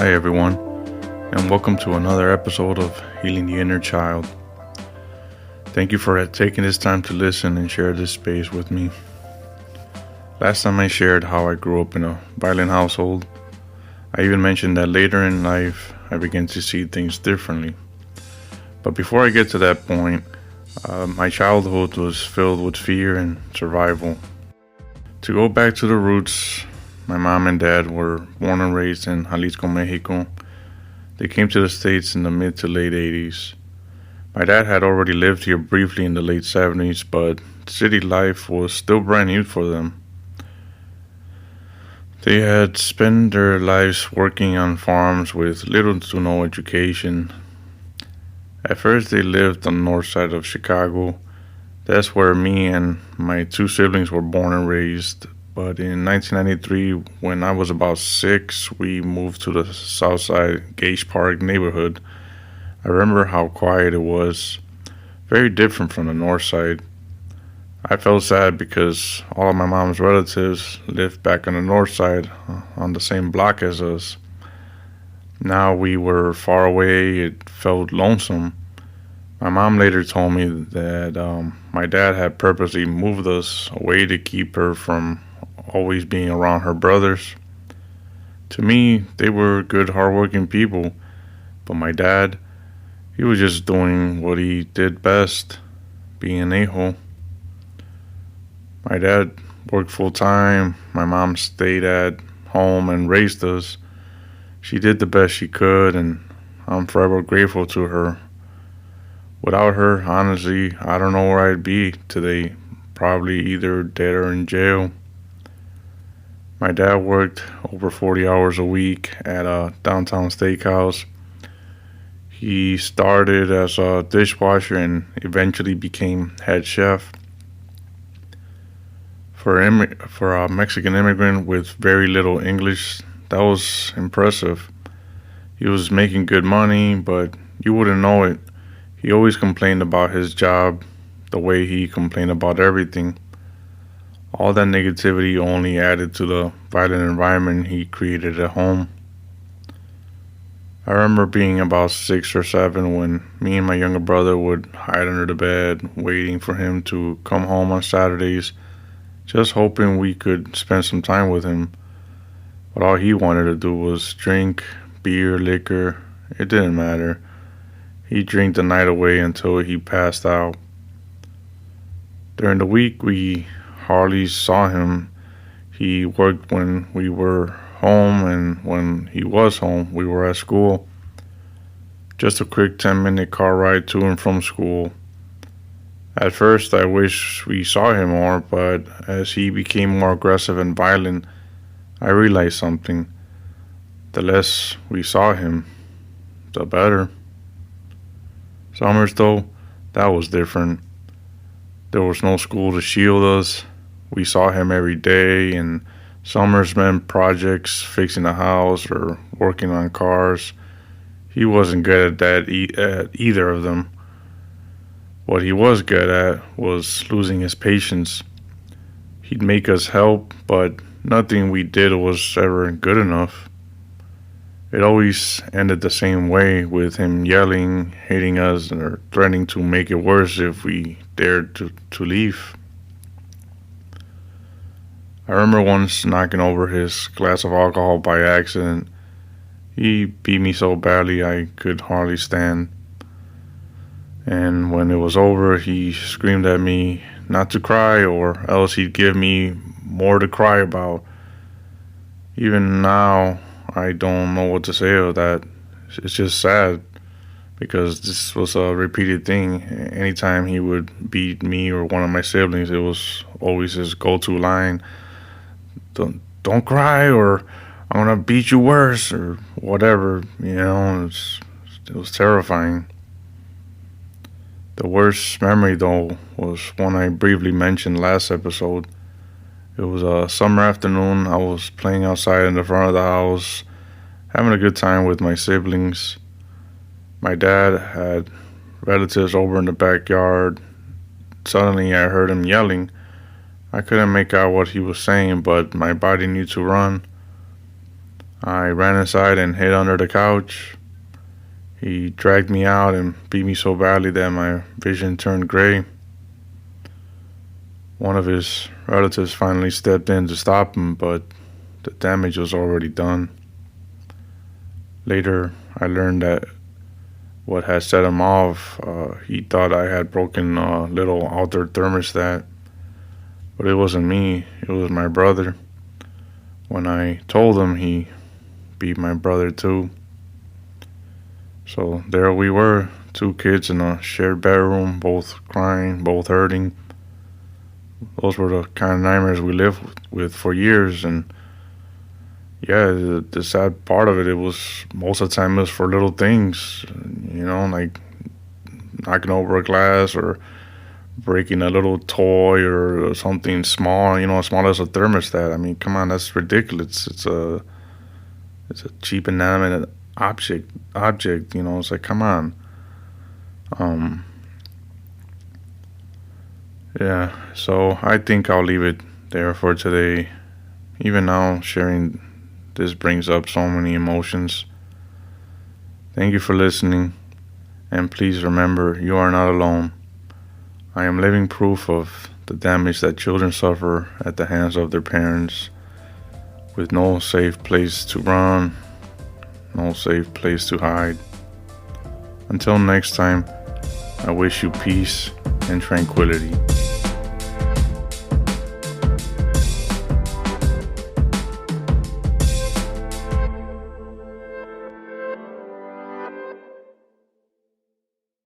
Hi, everyone, and welcome to another episode of Healing the Inner Child. Thank you for taking this time to listen and share this space with me. Last time I shared how I grew up in a violent household. I even mentioned that later in life I began to see things differently. But before I get to that point, my childhood was filled with fear and survival. To go back to the roots, my mom and dad were born and raised in Jalisco, Mexico. They came to the States in the mid to late 80s. My dad had already lived here briefly in the late 70s, but city life was still brand new for them. They had spent their lives working on farms with little to no education. At first, they lived on the north side of Chicago. That's where me and my two siblings were born and raised. But in 1993, when I was about 6, we moved to the Southside Gage Park neighborhood. I remember how quiet it was, very different from the north side. I felt sad because all of my mom's relatives lived back on the north side, on the same block as us. Now we were far away, it felt lonesome. My mom later told me that my dad had purposely moved us away to keep her from always being around her brothers. To me, they were good, hardworking people, but my dad, he was just doing what he did best, being an a-hole. My dad worked full time, my mom stayed at home and raised us. She did the best she could, and I'm forever grateful to her. Without her, honestly, I don't know where I'd be today, probably either dead or in jail. My dad worked over 40 hours a week at a downtown steakhouse. He started as a dishwasher and eventually became head chef. For a Mexican immigrant with very little English, that was impressive. He was making good money, but you wouldn't know it. He always complained about his job, the way he complained about everything. All that negativity only added to the violent environment he created at home. I remember being about 6 or 7 when me and my younger brother would hide under the bed, waiting for him to come home on Saturdays, just hoping we could spend some time with him. But all he wanted to do was drink, beer, liquor, it didn't matter. He'd drink the night away until he passed out. During the week, we hardly saw him. He worked when we were home, and when he was home, we were at school. Just a quick 10-minute car ride to and from school. At first, I wish we saw him more, but as he became more aggressive and violent, I realized something. The less we saw him, the better. Summers, though, that was different. There was no school to shield us. We saw him every day, and summers meant projects, fixing the house, or working on cars. He wasn't good at either of them. What he was good at was losing his patience. He'd make us help, but nothing we did was ever good enough. It always ended the same way, with him yelling, hating us, or threatening to make it worse if we dared to leave. I remember once knocking over his glass of alcohol by accident. He beat me so badly I could hardly stand. And when it was over, he screamed at me not to cry, or else he'd give me more to cry about. Even now, I don't know what to say of that. It's just sad, because this was a repeated thing. Anytime he would beat me or one of my siblings, it was always his go-to line. Don't cry, or I'm gonna beat you worse, or whatever. It was terrifying. The worst memory, though, was one I briefly mentioned last episode. It was a summer afternoon. I was playing outside in the front of the house, having a good time with my siblings. My dad had relatives over in the backyard. Suddenly, I heard him yelling. I couldn't make out what he was saying, but my body knew to run. I ran inside and hid under the couch. He dragged me out and beat me so badly that my vision turned gray. One of his relatives finally stepped in to stop him, but the damage was already done. Later, I learned that what had set him off, he thought I had broken a little outdoor thermostat, but it wasn't me, it was my brother. When I told him, he beat my brother too. So there we were, two kids in a shared bedroom, both crying, both hurting. Those were the kind of nightmares we lived with for years. And yeah, the sad part of it, it was most of the time it was for little things, like knocking over a glass or breaking a little toy or something small, as small as a thermostat. I mean, come on, that's ridiculous. It's a cheap inanimate object. It's like, come on. Um, yeah. So I think I'll leave it there for today. Even now, sharing this brings up so many emotions. Thank you for listening, and please remember, you are not alone. I am living proof of the damage that children suffer at the hands of their parents, with no safe place to run, no safe place to hide. Until next time, I wish you peace and tranquility.